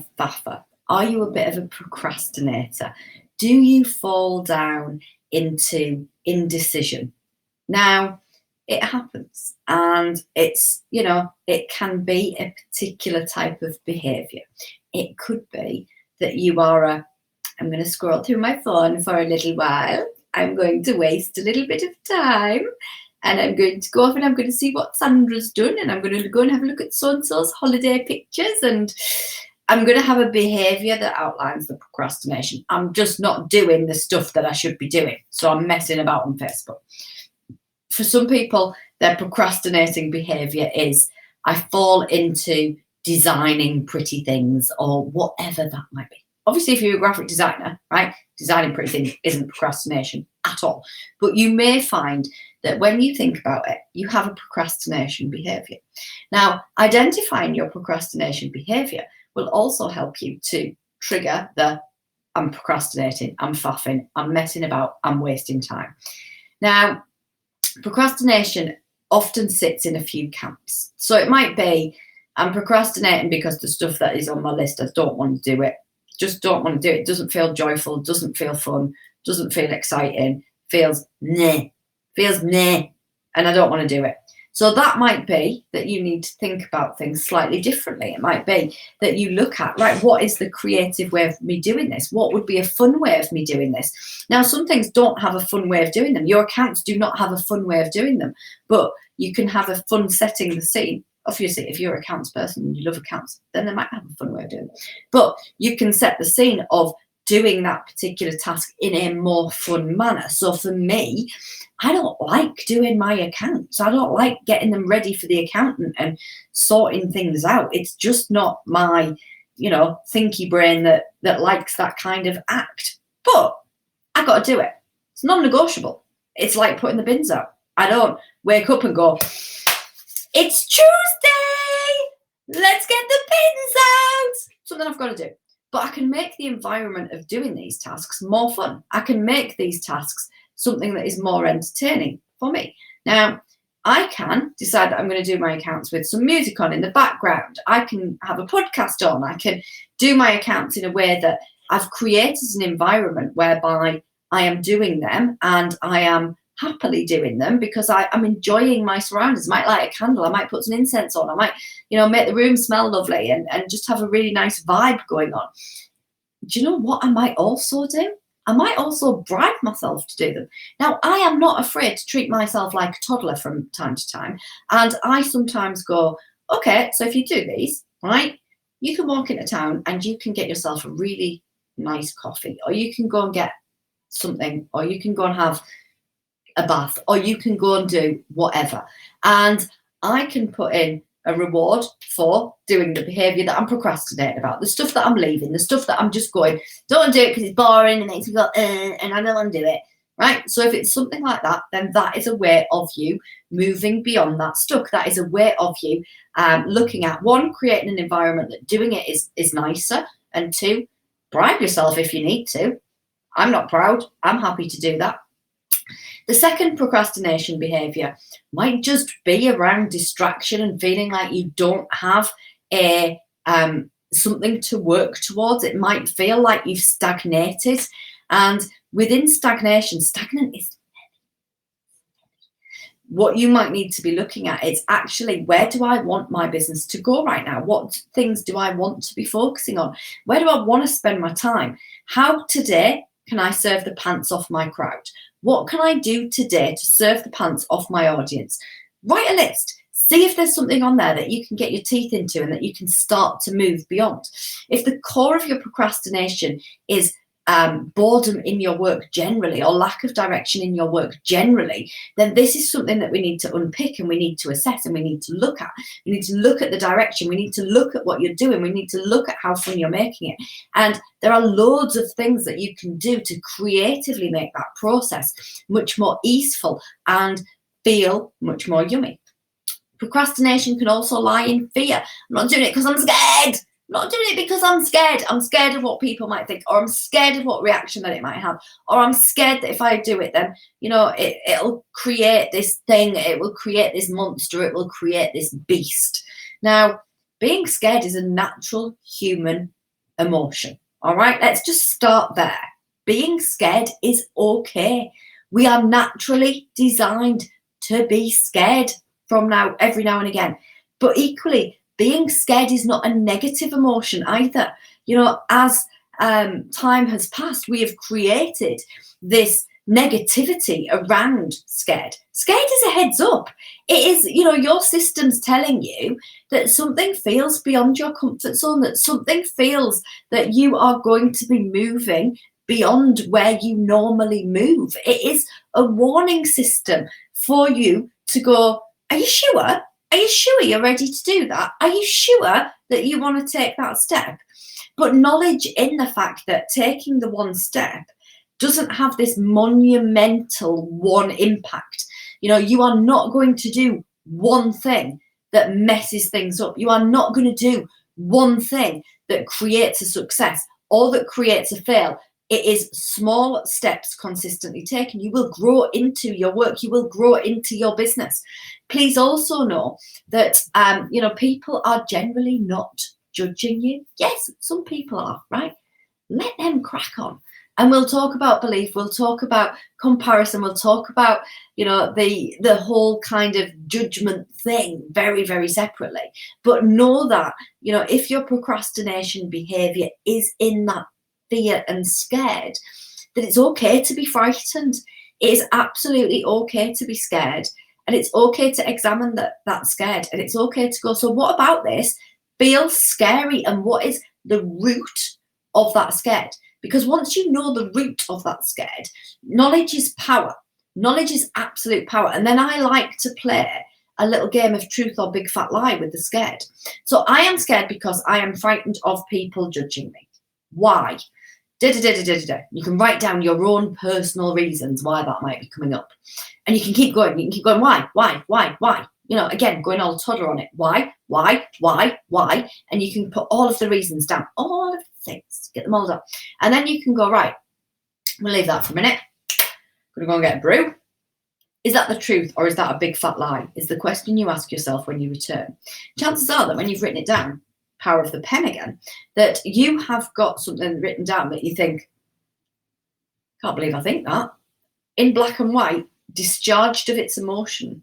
a faffer? Are you a bit of a procrastinator? Do you fall down into indecision? Now, it happens, and it's, it can be a particular type of behavior. It could be that you are I'm going to scroll through my phone for a little while. I'm going to waste a little bit of time, and I'm going to go off and I'm going to see what Sandra's done, and I'm going to go and have a look at so-and-so's holiday pictures, and I'm going to have a behavior that outlines the procrastination. I'm just not doing the stuff that I should be doing, so I'm messing about on Facebook. For some people, their procrastinating behavior is, I fall into designing pretty things or whatever that might be. Obviously, if you're a graphic designer, right, designing pretty things isn't procrastination at all. But you may find that when you think about it, you have a procrastination behavior. Now, identifying your procrastination behavior will also help you to trigger the I'm procrastinating, I'm faffing, I'm messing about, I'm wasting time. Now, procrastination often sits in a few camps. So it might be, I'm procrastinating because the stuff that is on my list, I don't want to do it. Just don't want to do it. It doesn't feel joyful, doesn't feel fun, doesn't feel exciting, feels meh, and I don't want to do it. So that might be that you need to think about things slightly differently. It might be that you look at, right, what is the creative way of me doing this? What would be a fun way of me doing this? Now, some things don't have a fun way of doing them. Your accounts do not have a fun way of doing them, but you can have a fun setting the scene. Obviously, if you're an accounts person and you love accounts, then they might have a fun way of doing it. But you can set the scene of doing that particular task in a more fun manner. So for me, I don't like doing my accounts. I don't like getting them ready for the accountant and sorting things out. It's just not my, thinky brain that likes that kind of act. But I got to do it. It's non-negotiable. It's like putting the bins out. I don't wake up and go, it's Tuesday, let's get the bins out. Something I've got to do. But I can make the environment of doing these tasks more fun. I can make these tasks something that is more entertaining for me. Now, I can decide that I'm going to do my accounts with some music on in the background. I can have a podcast on. I can do my accounts in a way that I've created an environment whereby I am doing them and I am happily doing them because I'm enjoying my surroundings. I might light a candle. I might put some incense on. I might, make the room smell lovely and just have a really nice vibe going on. Do you know what I might also do? I might also bribe myself to do them. Now, I am not afraid to treat myself like a toddler from time to time. And I sometimes go, okay, so if you do these, right, you can walk into town and you can get yourself a really nice coffee, or you can go and get something, or you can go and have a bath, or you can go and do whatever. And I can put in a reward for doing the behavior that I'm procrastinating about, the stuff that I'm leaving, the stuff that I'm just going, don't want to do it because it's boring and makes me go, and I don't want to do it, right? So if it's something like that, then that is a way of you moving beyond that stuck. That is a way of you looking at, one, creating an environment that doing it is nicer, and two, bribe yourself if you need to. I'm not proud. I'm happy to do that. The second procrastination behavior might just be around distraction and feeling like you don't have a something to work towards. It might feel like you've stagnated, and within stagnation, stagnant is what you might need to be looking at. Is actually, where do I want my business to go right now? What things do I want to be focusing on? Where do I want to spend my time? How today can I serve the pants off my crowd? What can I do today to serve the pants off my audience? Write a list. See if there's something on there that you can get your teeth into and that you can start to move beyond. If the core of your procrastination is boredom in your work generally, or lack of direction in your work generally, then this is something that we need to unpick and we need to assess and we need to look at. We need to look at the direction. We need to look at what you're doing. We need to look at how fun you're making it. And there are loads of things that you can do to creatively make that process much more easeful and feel much more yummy. Procrastination can also lie in fear. I'm not doing it because I'm scared. I'm not doing it because I'm scared. I'm scared of what people might think, or I'm scared of what reaction that it might have, or I'm scared that if I do it, then, it'll create this thing. It will create this monster. It will create this beast. Now, being scared is a natural human emotion. All right, let's just start there. Being scared is okay. We are naturally designed to be scared from every now and again. But equally, being scared is not a negative emotion either. As time has passed, we have created this negativity around scared. Scared is a heads up. It is, your system's telling you that something feels beyond your comfort zone, that something feels that you are going to be moving beyond where you normally move. It is a warning system for you to go, are you sure? Are you sure you're ready to do that? Are you sure that you want to take that step? But knowledge in the fact that taking the one step doesn't have this monumental one impact. You are not going to do one thing that messes things up. You are not going to do one thing that creates a success or that creates a fail. It is small steps consistently taken. You will grow into your work. You will grow into your business. Please also know that, people are generally not judging you. Yes, some people are, right? Let them crack on. And we'll talk about belief. We'll talk about comparison. We'll talk about, the whole kind of judgment thing very, very separately. But know that, if your procrastination behavior is in that fear and scared, that it's okay to be frightened. It is absolutely okay to be scared. And it's okay to examine that scared. And it's okay to go, so what about this feels scary? And what is the root of that scared? Because once you know the root of that scared, knowledge is power. Knowledge is absolute power. And then I like to play a little game of truth or big fat lie with the scared. So I am scared because I am frightened of people judging me. Why? You can write down your own personal reasons why that might be coming up. And you can keep going. You can keep going, why? Again, going all toddler on it. Why? And you can put all of the reasons down, all of the things, get them all done. And then you can go, right, we'll leave that for a minute. I'm going to go and get a brew. Is that the truth or is that a big fat lie? Is the question you ask yourself when you return. Chances are that when you've written it down, power of the pen again, that you have got something written down that you think, can't believe I think that. In black and white, discharged of its emotion,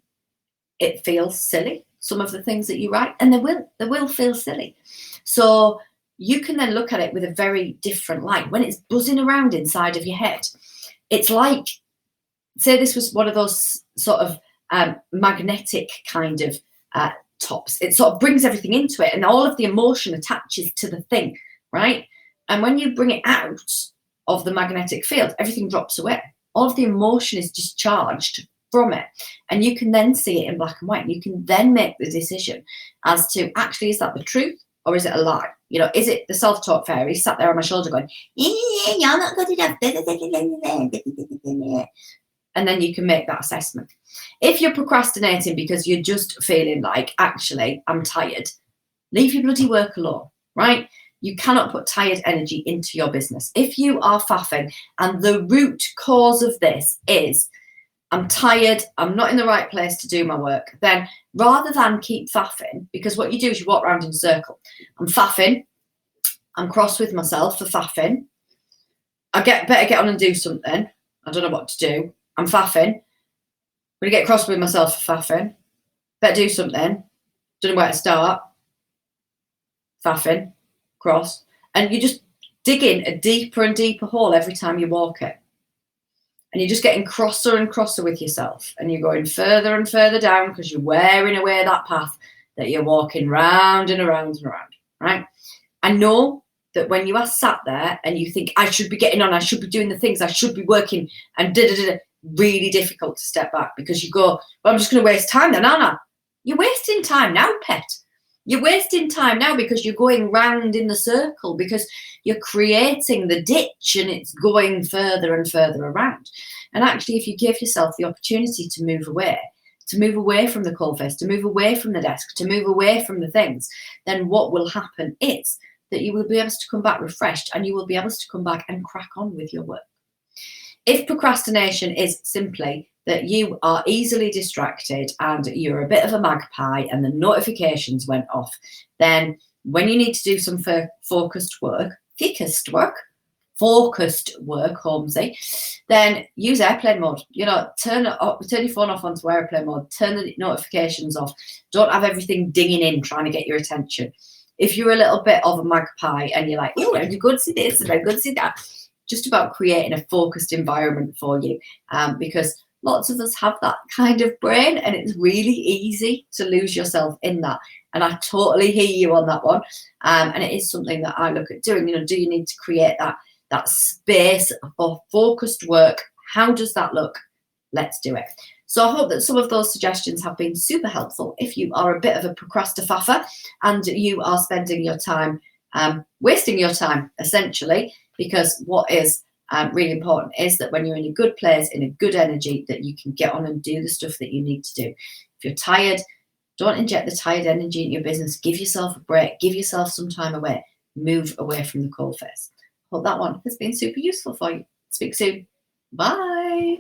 it feels silly. Some of the things that you write, and they will feel silly. So you can then look at it with a very different light. When it's buzzing around inside of your head, it's like, say this was one of those sort of magnetic kind of tops. It sort of brings everything into it, and all of the emotion attaches to the thing, right? And when you bring it out of the magnetic field, everything drops away. All of the emotion is discharged from it, and you can then see it in black and white. You can then make the decision as to, actually, is that the truth or is it a lie? Is it the self-talk fairy sat there on my shoulder going, you're not good enough, and then you can make that assessment. If you're procrastinating because you're just feeling like, actually, I'm tired, leave your bloody work alone, right? You cannot put tired energy into your business. If you are faffing and the root cause of this is, I'm tired, I'm not in the right place to do my work, then rather than keep faffing, because what you do is you walk around in a circle. I'm faffing, I'm cross with myself for faffing, better get on and do something, I don't know what to do, I'm faffing, I'm going to get cross with myself for faffing, better do something, don't know where to start, faffing, cross, and you just dig in a deeper and deeper hole every time you walk it. And you're just getting crosser and crosser with yourself, and you're going further and further down because you're wearing away that path that you're walking round and around and around, right? I know that when you are sat there and you think, I should be getting on, I should be doing the things, I should be working, and really difficult to step back because you go, well, I'm just going to waste time then, aren't I? You're wasting time now, pet. You're wasting time now because you're going round in the circle, because you're creating the ditch and it's going further and further around. And actually, if you give yourself the opportunity to move away from the coalface, to move away from the desk, to move away from the things, then what will happen is that you will be able to come back refreshed, and you will be able to come back and crack on with your work. If procrastination is simply that you are easily distracted and you're a bit of a magpie and the notifications went off, then when you need to do some focused work, thickest work, focused work, Holmesy, then use airplane mode. Turn your phone off onto airplane mode, turn the notifications off. Don't have everything dinging in trying to get your attention. If you're a little bit of a magpie and you're like, oh, I'm going to see this and I'm going to see that, just about creating a focused environment for you, because lots of us have that kind of brain and it's really easy to lose yourself in that. And I totally hear you on that one. And it is something that I look at doing. Do you need to create that space for focused work? How does that look? Let's do it. So I hope that some of those suggestions have been super helpful. If you are a bit of a procrastinator and you are spending your time, wasting your time, essentially, because what is really important is that when you're in a good place, in a good energy, that you can get on and do the stuff that you need to do. If you're tired, don't inject the tired energy in your business. Give yourself a break. Give yourself some time away. Move away from the coalface. Hope that one has been super useful for you. Speak soon. Bye.